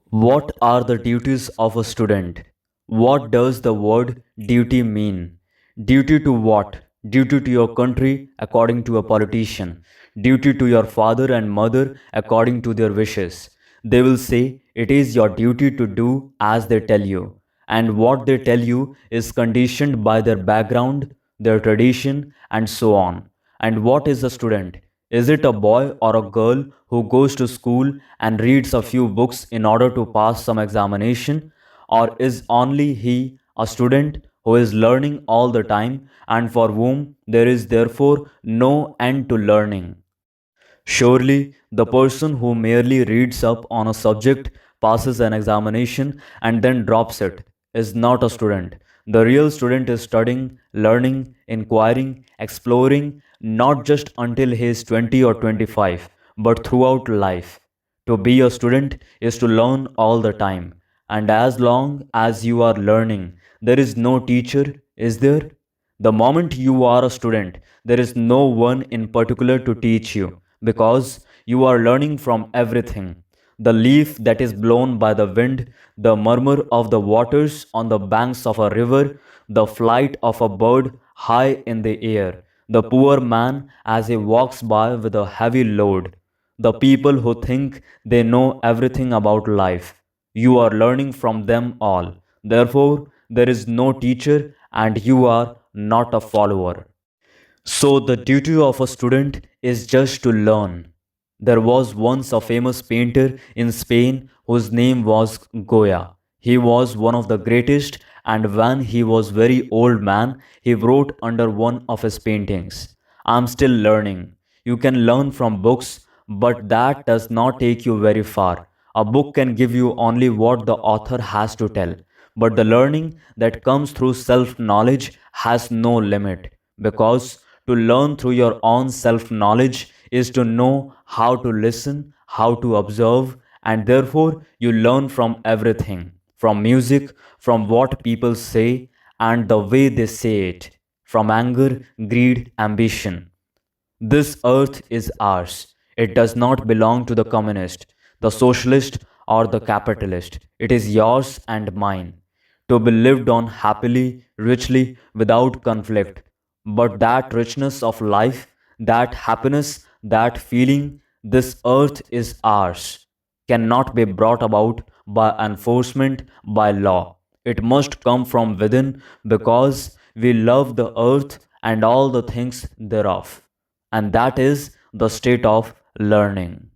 What are the duties of a student? What does the word duty mean? Duty to what? Duty to your country according to a politician. Duty to your father and mother according to their wishes. They will say it is your duty to do as they tell you. And what they tell you is conditioned by their background, their tradition, and so on. And what is a student? Is it a boy or a girl who goes to school and reads a few books in order to pass some examination? Or is only he a student who is learning all the time and for whom there is therefore no end to learning? Surely, the person who merely reads up on a subject, passes an examination, and then drops it is not a student. The real student is studying, learning, inquiring, exploring, not just until he is 20 or 25, but throughout life. To be a student is to learn all the time. And as long as you are learning, there is no teacher, is there? The moment you are a student, there is no one in particular to teach you because you are learning from everything. The leaf that is blown by the wind, the murmur of the waters on the banks of a river, the flight of a bird high in the air, the poor man as he walks by with a heavy load, the people who think they know everything about life. You are learning from them all. Therefore, there is no teacher and you are not a follower. So, the duty of a student is just to learn. There was once a famous painter in Spain whose name was Goya. He was one of the greatest, and when he was very old man, he wrote under one of his paintings, I am still learning. You can learn from books, but that does not take you very far. A book can give you only what the author has to tell, but the learning that comes through self knowledge has no limit because to learn through your own self knowledge is to know how to listen, how to observe, and therefore you learn from everything from music, from what people say, and the way they say it, from anger, greed, ambition. This earth is ours. It does not belong to the communist, the socialist, or the capitalist. It is yours and mine, to be lived on happily, richly, without conflict. But that richness of life, that happiness, that feeling, this earth is ours, cannot be brought about by enforcement, by law. It must come from within because we love the earth and all the things thereof, and that is the state of learning.